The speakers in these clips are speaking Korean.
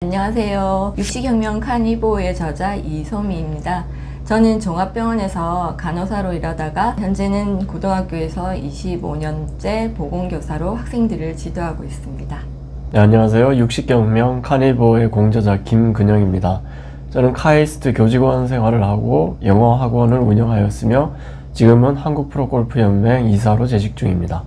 안녕하세요. 육식혁명 카니보의 저자 이소미입니다. 저는 종합병원에서 간호사로 일하다가 현재는 고등학교에서 25년째 보건교사로 학생들을 지도하고 있습니다. 네, 안녕하세요. 육식혁명 카니보의 공저자 김근영입니다. 저는 카이스트 교직원 생활을 하고 영어 학원을 운영하였으며 지금은 한국프로골프연맹 이사로 재직 중입니다.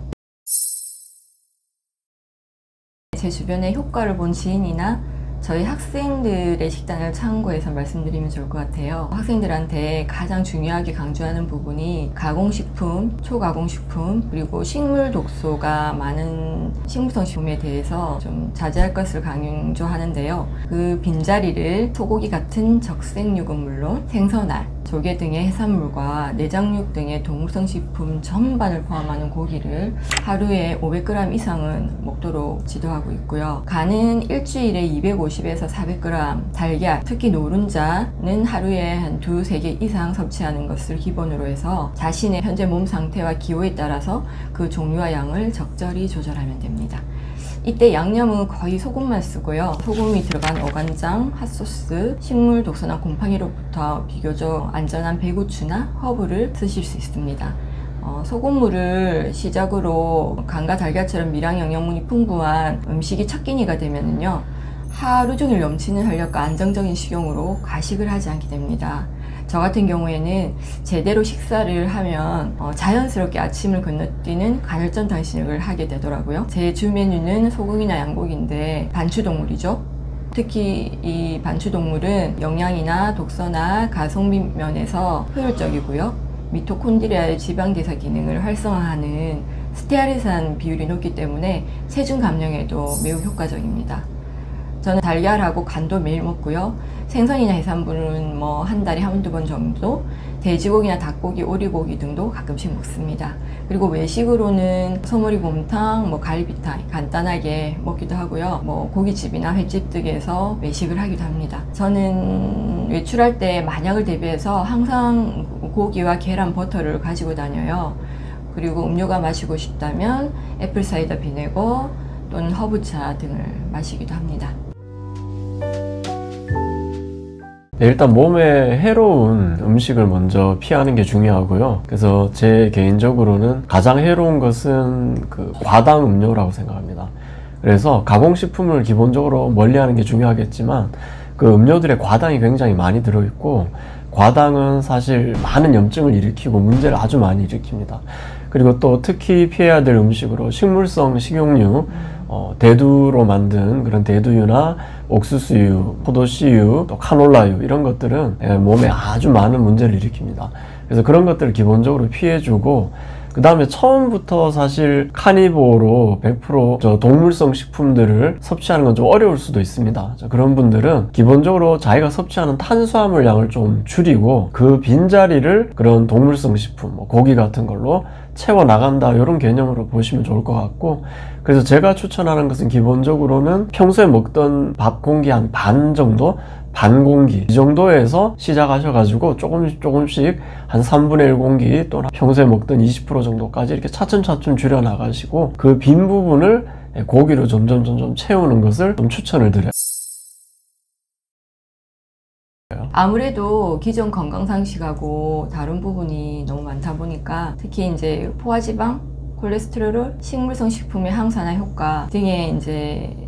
제 주변에 효과를 본 지인이나 저희 학생들의 식단을 참고해서 말씀드리면 좋을 것 같아요. 학생들한테 가장 중요하게 강조하는 부분이 가공식품, 초가공식품, 그리고 식물 독소가 많은 식물성 식품에 대해서 좀 자제할 것을 강조하는데요. 그 빈자리를 소고기 같은 적색육은 물론 생선알, 조개 등의 해산물과 내장육 등의 동물성 식품 전반을 포함하는 고기를 하루에 500g 이상은 먹도록 지도하고 있고요. 간은 일주일에 250에서 400g, 달걀, 특히 노른자는 하루에 한 2~3개 이상 섭취하는 것을 기본으로 해서 자신의 현재 몸 상태와 기호에 따라서 그 종류와 양을 적절히 조절하면 됩니다. 이때 양념은 거의 소금만 쓰고요. 소금이 들어간 어간장, 핫소스, 식물 독소나 곰팡이로부터 비교적 안전한 배고추나 허브를 쓰실 수 있습니다. 소금물을 시작으로 간과 달걀처럼 미량 영양분이 풍부한 음식이 첫 끼니가 되면은요, 하루 종일 넘치는 활력과 안정적인 식용으로 과식을 하지 않게 됩니다. 저 같은 경우에는 제대로 식사를 하면 자연스럽게 아침을 건너뛰는 간헐적 단식을 하게 되더라고요. 제 주 메뉴는 소고기나 양고기인데 반추동물이죠. 특히 이 반추동물은 영양이나 독소나 가성비 면에서 효율적이고요. 미토콘드리아의 지방대사 기능을 활성화하는 스테아리산 비율이 높기 때문에 체중 감량에도 매우 효과적입니다. 저는 달걀하고 간도 매일 먹고요. 생선이나 해산물은 한 달에 한두 번 정도, 돼지고기나 닭고기, 오리고기 등도 가끔씩 먹습니다. 그리고 외식으로는 소머리곰탕, 갈비탕 간단하게 먹기도 하고요. 고깃집이나 횟집 등에서 외식을 하기도 합니다. 저는 외출할 때 만약을 대비해서 항상 고기와 계란, 버터를 가지고 다녀요. 그리고 음료가 마시고 싶다면 애플사이다 비네거 또는 허브차 등을 마시기도 합니다. 네, 일단 몸에 해로운 음식을 먼저 피하는 게 중요하고요. 그래서 제 개인적으로는 가장 해로운 것은 과당 음료라고 생각합니다. 그래서 가공식품을 기본적으로 멀리하는 게 중요하겠지만 그 음료들의 과당이 굉장히 많이 들어있고, 과당은 사실 많은 염증을 일으키고 문제를 아주 많이 일으킵니다. 그리고 또 특히 피해야 될 음식으로 식물성 식용유, 대두로 만든 그런 대두유나 옥수수유, 포도씨유, 또 카놀라유 이런 것들은 몸에 아주 많은 문제를 일으킵니다. 그래서 그런 것들을 기본적으로 피해주고, 그 다음에 처음부터 사실 카니보로 100% 동물성 식품들을 섭취하는 건 좀 어려울 수도 있습니다. 그런 분들은 기본적으로 자기가 섭취하는 탄수화물 양을 좀 줄이고 그 빈자리를 그런 동물성 식품, 고기 같은 걸로 채워나간다, 이런 개념으로 보시면 좋을 것 같고, 그래서 제가 추천하는 것은 기본적으로는 평소에 먹던 밥 공기 한 반 정도, 반 공기 이 정도에서 시작하셔가지고 조금씩 한 3분의 1 공기 또는 평소에 먹던 20% 정도까지 이렇게 차츰차츰 줄여나가시고 그 빈 부분을 고기로 점점 채우는 것을 좀 추천을 드려요. 아무래도 기존 건강상식하고 다른 부분이 너무 많다 보니까 특히 이제 포화지방, 콜레스테롤, 식물성 식품의 항산화 효과 등에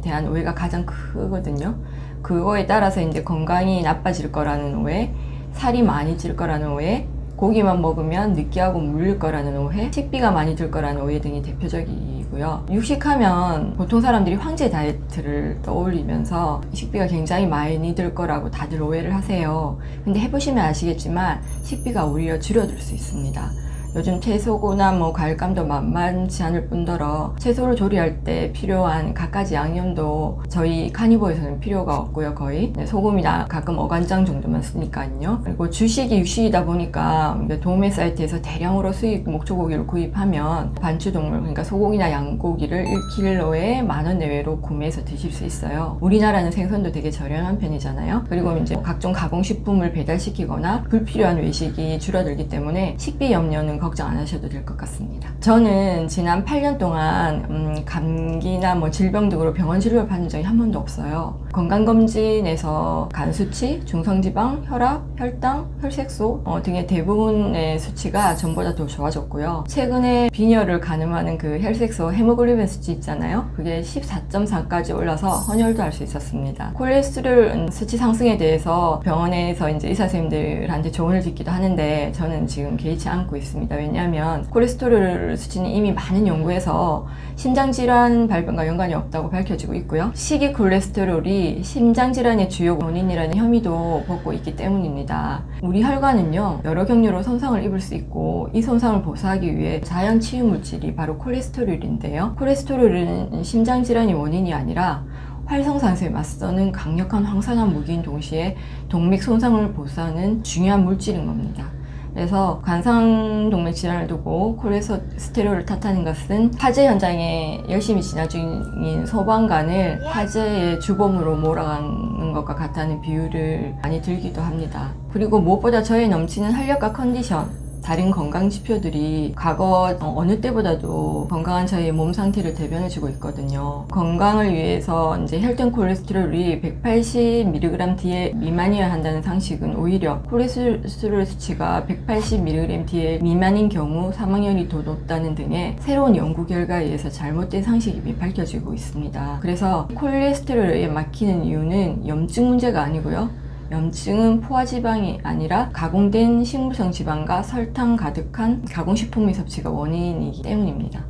대한 오해가 가장 크거든요. 그거에 따라서 건강이 나빠질 거라는 오해, 살이 많이 찔 거라는 오해, 고기만 먹으면 느끼하고 물릴 거라는 오해, 식비가 많이 들 거라는 오해 등이 대표적이고요. 육식하면 보통 사람들이 황제 다이어트를 떠올리면서 식비가 굉장히 많이 들 거라고 다들 오해를 하세요. 근데 해보시면 아시겠지만 식비가 오히려 줄어들 수 있습니다. 요즘 채소나 과일감도 만만치 않을 뿐더러 채소를 조리할 때 필요한 갖가지 양념도 저희 카니보에서는 필요가 없고요. 거의 소금이나 가끔 어간장 정도만 쓰니까요. 그리고 주식이 육식이다 보니까 도매 사이트에서 대량으로 수입 목초고기를 구입하면 반추동물, 그러니까 소고기나 양고기를 1kg에 10,000원 내외로 구매해서 드실 수 있어요. 우리나라는 생선도 되게 저렴한 편이잖아요. 그리고 각종 가공식품을 배달시키거나 불필요한 외식이 줄어들기 때문에 식비 염려는 걱정 안 하셔도 될 것 같습니다. 저는 지난 8년 동안 감기나 뭐 질병 등으로 병원 치료를 받은 적이 한 번도 없어요. 건강검진에서 간 수치, 중성지방, 혈압, 혈당, 혈색소 등의 대부분의 수치가 전보다 더 좋아졌고요. 최근에 빈혈을 가늠하는 그 혈색소 헤모글로빈 수치 있잖아요. 그게 14.4까지 올라서 헌혈도 할 수 있었습니다. 콜레스테롤 수치 상승에 대해서 병원에서 이제 의사 선생님들한테 조언을 듣기도 하는데 저는 지금 개의치 않고 있습니다. 왜냐하면 콜레스테롤 수치는 이미 많은 연구에서 심장질환 발병과 연관이 없다고 밝혀지고 있고요. 식이 콜레스테롤이 심장질환의 주요 원인이라는 혐의도 받고 있기 때문입니다. 우리 혈관은요, 여러 경로로 손상을 입을 수 있고 이 손상을 보수하기 위해 자연 치유 물질이 바로 콜레스테롤인데요. 콜레스테롤은 심장질환이 원인이 아니라 활성산소에 맞서는 강력한 황산화 무기인 동시에 동맥 손상을 보수하는 중요한 물질인 겁니다. 그래서 관상동맥 질환을 두고 콜레스테롤을 탓하는 것은 화재 현장에 열심히 진화 중인 소방관을 화재의 주범으로 몰아가는 것과 같다는 비유를 많이 들기도 합니다. 그리고 무엇보다 저의 넘치는 활력과 컨디션, 다른 건강 지표들이 과거 어느 때보다도 건강한 저의 몸 상태를 대변해주고 있거든요. 건강을 위해서 이제 혈당 콜레스테롤이 180mg/dl 미만이어야 한다는 상식은 오히려 콜레스테롤 수치가 180mg/dl 미만인 경우 사망률이 더 높다는 등의 새로운 연구 결과에 의해서 잘못된 상식이 밝혀지고 있습니다. 그래서 콜레스테롤에 막히는 이유는 염증 문제가 아니고요. 염증은 포화지방이 아니라 가공된 식물성 지방과 설탕 가득한 가공식품의 섭취가 원인이기 때문입니다.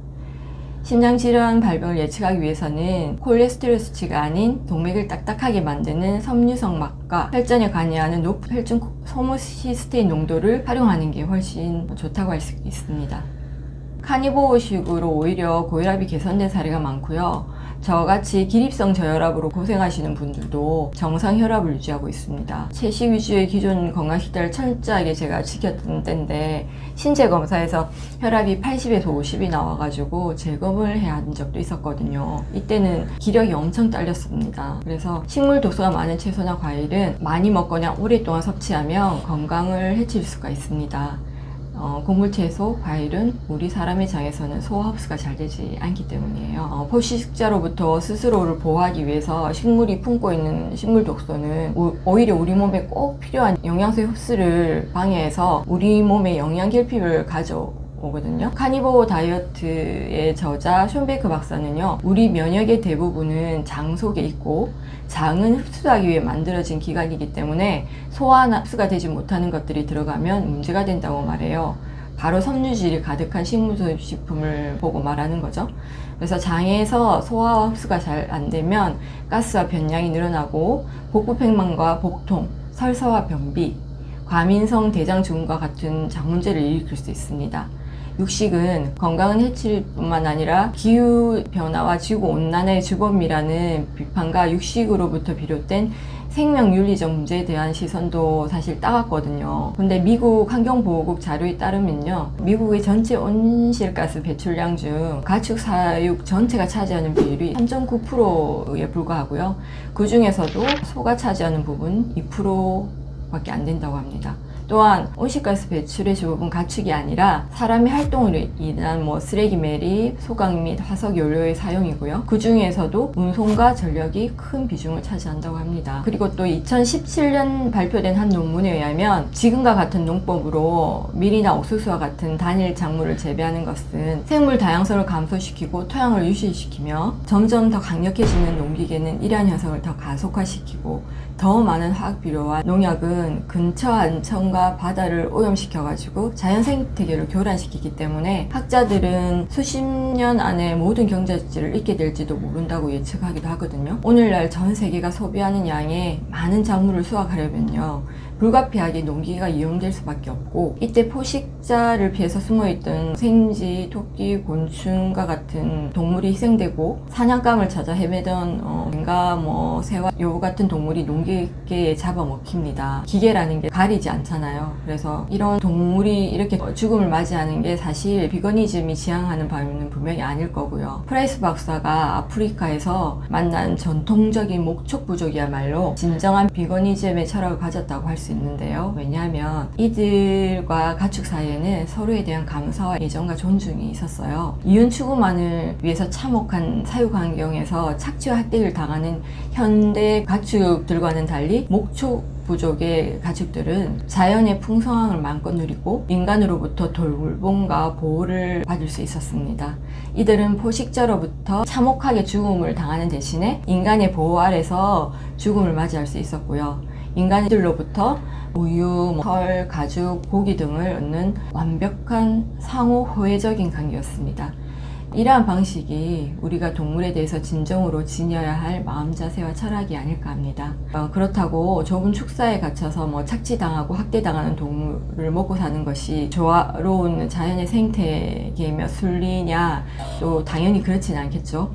심장질환 발병을 예측하기 위해서는 콜레스테롤 수치가 아닌 동맥을 딱딱하게 만드는 섬유성막과 혈전에 관여하는 높은 혈중 호모시스테인 농도를 활용하는 게 훨씬 좋다고 할 수 있습니다. 카니보어식으로 오히려 고혈압이 개선된 사례가 많고요. 저같이 기립성 저혈압으로 고생하시는 분들도 정상 혈압을 유지하고 있습니다. 채식 위주의 기존 건강식단을 철저하게 제가 지켰던 때인데 신체 검사에서 혈압이 80에서 50이 나와가지고 재검을 해야 한 적도 있었거든요. 이때는 기력이 엄청 딸렸습니다. 그래서 식물 독소가 많은 채소나 과일은 많이 먹거나 오랫동안 섭취하면 건강을 해칠 수가 있습니다. 곡물, 채소, 과일은 우리 사람의 장에서는 소화 흡수가 잘 되지 않기 때문이에요. 포식자로부터 스스로를 보호하기 위해서 식물이 품고 있는 식물 독소는 오히려 우리 몸에 꼭 필요한 영양소의 흡수를 방해해서 우리 몸에 영양 결핍을 가져오거든요. 카니보어 다이어트의 저자 숀 베이커 박사는요, 우리 면역의 대부분은 장 속에 있고 장은 흡수하기 위해 만들어진 기관이기 때문에 소화나 흡수가 되지 못하는 것들이 들어가면 문제가 된다고 말해요. 바로 섬유질이 가득한 식물식품을 보고 말하는 거죠. 그래서 장에서 소화와 흡수가 잘 안 되면 가스와 변량이 늘어나고 복부팽만과 복통, 설사와 변비, 과민성 대장 증후군과 같은 장 문제를 일으킬 수 있습니다. 육식은 건강은 해칠 뿐만 아니라 기후변화와 지구온난화의 주범이라는 비판과 육식으로부터 비롯된 생명윤리적 문제에 대한 시선도 사실 따갔거든요. 근데 미국 환경보호국 자료에 따르면요, 미국의 전체 온실가스 배출량 중 가축 사육 전체가 차지하는 비율이 3.9%에 불과하고요. 그 중에서도 소가 차지하는 부분 2%밖에 안 된다고 합니다. 또한 온실가스 배출의 대부분 가축이 아니라 사람의 활동으로 인한 쓰레기 매립, 소각 및 화석 연료의 사용이고요. 그 중에서도 운송과 전력이 큰 비중을 차지한다고 합니다. 그리고 또 2017년 발표된 한 논문에 의하면 지금과 같은 농법으로 밀이나 옥수수와 같은 단일 작물을 재배하는 것은 생물 다양성을 감소시키고 토양을 유실시키며 점점 더 강력해지는 농기계는 이러한 현상을 더 가속화시키고 더 많은 화학 비료와 농약은 근처 안천과 바다를 오염시켜가지고 자연 생태계를 교란시키기 때문에 학자들은 수십 년 안에 모든 경제질을 잃게 될지도 모른다고 예측하기도 하거든요. 오늘날 전 세계가 소비하는 양의 많은 작물을 수확하려면요, 불가피하게 농기계가 이용될 수밖에 없고, 이때 포식자를 피해서 숨어있던 생쥐, 토끼, 곤충과 같은 동물이 희생되고 사냥감을 찾아 헤매던 새와 여우 같은 동물이 농기계에 잡아먹힙니다. 기계라는 게 가리지 않잖아요. 그래서 이런 동물이 이렇게 죽음을 맞이하는 게 사실 비거니즘이 지향하는 바는 분명히 아닐 거고요. 프라이스 박사가 아프리카에서 만난 전통적인 목촉 부족이야말로 진정한 비거니즘의 철학을 가졌다고 할 수 있는데요. 왜냐하면 이들과 가축 사이에는 서로에 대한 감사와 애정과 존중이 있었어요. 이윤 추구만을 위해서 참혹한 사육 환경에서 착취와 학대를 당하는 현대 가축들과는 달리 목축 부족의 가축들은 자연의 풍성함을 마음껏 누리고 인간으로부터 돌봄과 보호를 받을 수 있었습니다. 이들은 포식자로부터 참혹하게 죽음을 당하는 대신에 인간의 보호 아래서 죽음을 맞이할 수 있었고요. 인간들로부터 우유, 털, 가죽, 고기 등을 얻는 완벽한 상호 호혜적인 관계였습니다. 이러한 방식이 우리가 동물에 대해서 진정으로 지녀야 할 마음 자세와 철학이 아닐까 합니다. 그렇다고 좁은 축사에 갇혀서 착취당하고 학대당하는 동물을 먹고 사는 것이 조화로운 자연의 생태계며 순리냐? 또 당연히 그렇진 않겠죠.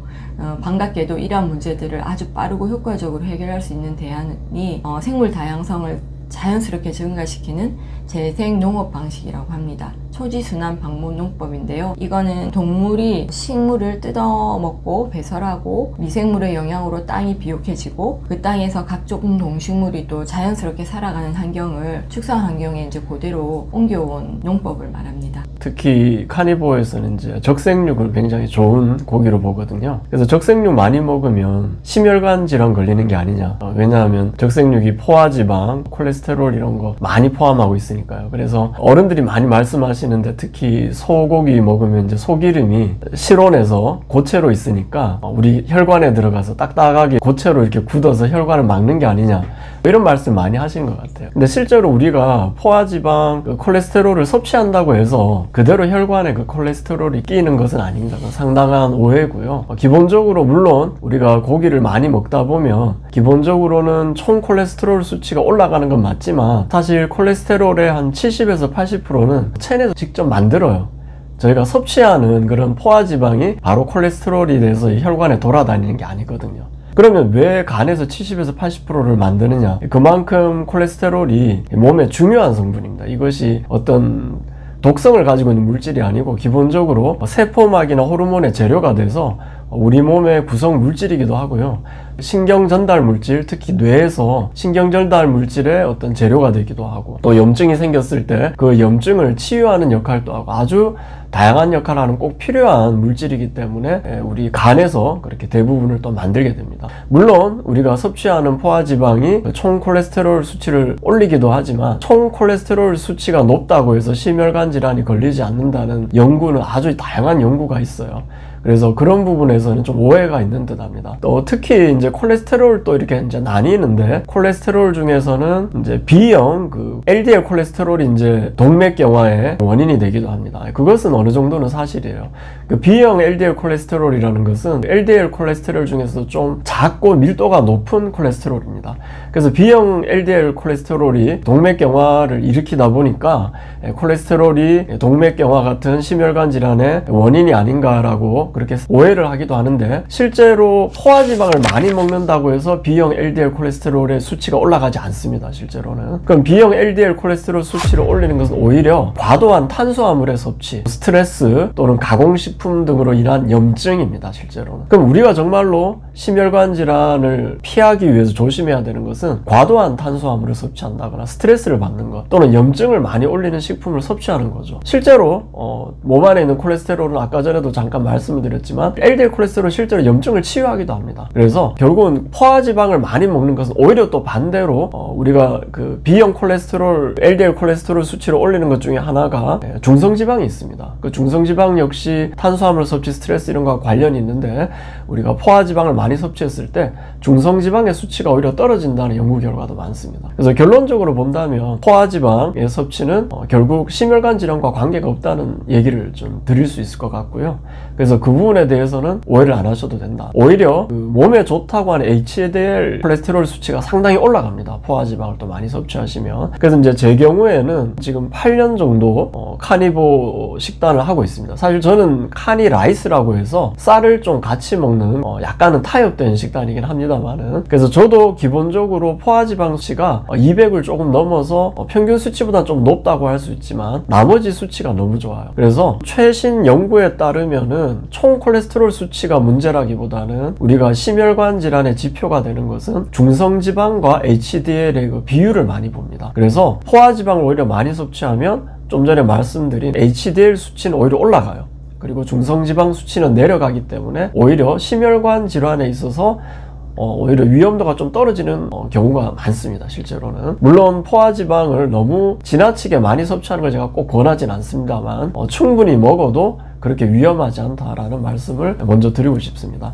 반갑게도 이러한 문제들을 아주 빠르고 효과적으로 해결할 수 있는 대안이 생물 다양성을 자연스럽게 증가시키는 재생 농업 방식이라고 합니다. 초지순환 방목 농법인데요. 이거는 동물이 식물을 뜯어먹고 배설하고 미생물의 영향으로 땅이 비옥해지고 그 땅에서 각종 동식물이 또 자연스럽게 살아가는 환경을 축산 환경에 이제 그대로 옮겨온 농법을 말합니다. 특히 카니보어에서는 이제 적색육을 굉장히 좋은 고기로 보거든요. 그래서 적색육 많이 먹으면 심혈관 질환 걸리는 게 아니냐. 왜냐하면 적색육이 포화지방, 콜레스테롤 이런 거 많이 포함하고 있으니까요. 그래서 어른들이 많이 말씀하시는데 특히 소고기 먹으면 이제 소기름이 실온에서 고체로 있으니까 우리 혈관에 들어가서 딱딱하게 고체로 이렇게 굳어서 혈관을 막는 게 아니냐. 이런 말씀 많이 하신 것 같아요. 근데 실제로 우리가 포화지방, 콜레스테롤을 섭취한다고 해서 그대로 혈관에 그 콜레스테롤이 끼이는 것은 아닙니다. 상당한 오해고요. 기본적으로 물론 우리가 고기를 많이 먹다 보면 기본적으로는 총 콜레스테롤 수치가 올라가는 건 맞지만 사실 콜레스테롤의 한 70에서 80%는 체내에서 직접 만들어요. 저희가 섭취하는 그런 포화지방이 바로 콜레스테롤이 돼서 혈관에 돌아다니는 게 아니거든요. 그러면 왜 간에서 70에서 80%를 만드느냐? 그만큼 콜레스테롤이 몸에 중요한 성분입니다. 이것이 어떤 독성을 가지고 있는 물질이 아니고 기본적으로 세포막이나 호르몬의 재료가 돼서 우리 몸의 구성 물질이기도 하고요. 신경 전달 물질, 특히 뇌에서 신경 전달 물질의 어떤 재료가 되기도 하고 또 염증이 생겼을 때 그 염증을 치유하는 역할도 하고 아주 다양한 역할을 하는 꼭 필요한 물질이기 때문에 우리 간에서 그렇게 대부분을 또 만들게 됩니다. 물론 우리가 섭취하는 포화지방이 총 콜레스테롤 수치를 올리기도 하지만 총 콜레스테롤 수치가 높다고 해서 심혈관 질환이 걸리지 않는다는 연구는 아주 다양한 연구가 있어요. 그래서 그런 부분에서는 좀 오해가 있는 듯 합니다. 또 특히 이제 콜레스테롤 또 이렇게 이제 나뉘는데 콜레스테롤 중에서는 이제 B형 그 LDL 콜레스테롤이 이제 동맥경화의 원인이 되기도 합니다. 그것은 어느 정도는 사실이에요. 그 B형 LDL 콜레스테롤이라는 것은 LDL 콜레스테롤 중에서도 좀 작고 밀도가 높은 콜레스테롤입니다. 그래서 B형 LDL 콜레스테롤이 동맥경화를 일으키다 보니까 콜레스테롤이 동맥경화 같은 심혈관 질환의 원인이 아닌가라고 그렇게 오해를 하기도 하는데 실제로 포화지방을 많이 먹는다고 해서 B형 LDL 콜레스테롤의 수치가 올라가지 않습니다. 실제로는. 그럼 B형 LDL 콜레스테롤 수치를 올리는 것은 오히려 과도한 탄수화물의 섭취, 스트레스 또는 가공식품 등으로 인한 염증입니다. 실제로는. 그럼 우리가 정말로 심혈관 질환을 피하기 위해서 조심해야 되는 것은 과도한 탄수화물을 섭취한다거나 스트레스를 받는 것 또는 염증을 많이 올리는 식품을 섭취하는 거죠. 실제로 몸 안에 있는 콜레스테롤은 아까 전에도 잠깐 말씀을 드렸지만 LDL 콜레스테롤은 실제로 염증을 치유하기도 합니다. 그래서 결국은 포화지방을 많이 먹는 것은 오히려 또 반대로 우리가 그 B형 콜레스테롤, LDL 콜레스테롤 수치를 올리는 것 중에 하나가 중성지방이 있습니다. 그 중성지방 역시 탄수화물 섭취, 스트레스 이런 거와 관련이 있는데 우리가 포화지방을 많이 섭취했을 때 중성지방의 수치가 오히려 떨어진다는 연구 결과도 많습니다. 그래서 결론적으로 본다면 포화지방의 섭취는 결국 심혈관 질환과 관계가 없다는 얘기를 좀 드릴 수 있을 것 같고요. 그래서 그 부분에 대해서는 오해를 안 하셔도 된다. 오히려 그 몸에 좋다고 하는 HDL 콜레스테롤 수치가 상당히 올라갑니다. 포화지방을 또 많이 섭취하시면. 그래서 이제 제 경우에는 지금 8년 정도 카니보 식단을 하고 있습니다. 사실 저는 카니 라이스라고 해서 쌀을 좀 같이 먹는 약간은 타협된 식단이긴 합니다만은 그래서 저도 기본적으로 포화지방 수치가 200을 조금 넘어서 평균 수치보다 좀 높다고 할 수 있지만 나머지 수치가 너무 좋아요. 그래서 최신 연구에 따르면은 총 콜레스테롤 수치가 문제라기보다는 우리가 심혈관 심혈관 질환의 지표가 되는 것은 중성지방과 HDL의 그 비율을 많이 봅니다. 그래서 포화지방을 오히려 많이 섭취하면 좀 전에 말씀드린 HDL 수치는 오히려 올라가요. 그리고 중성지방 수치는 내려가기 때문에 오히려 심혈관 질환에 있어서 오히려 위험도가 좀 떨어지는 경우가 많습니다. 실제로는. 물론 포화지방을 너무 지나치게 많이 섭취하는 걸 제가 꼭 권하진 않습니다만 충분히 먹어도 그렇게 위험하지 않다라는 말씀을 먼저 드리고 싶습니다.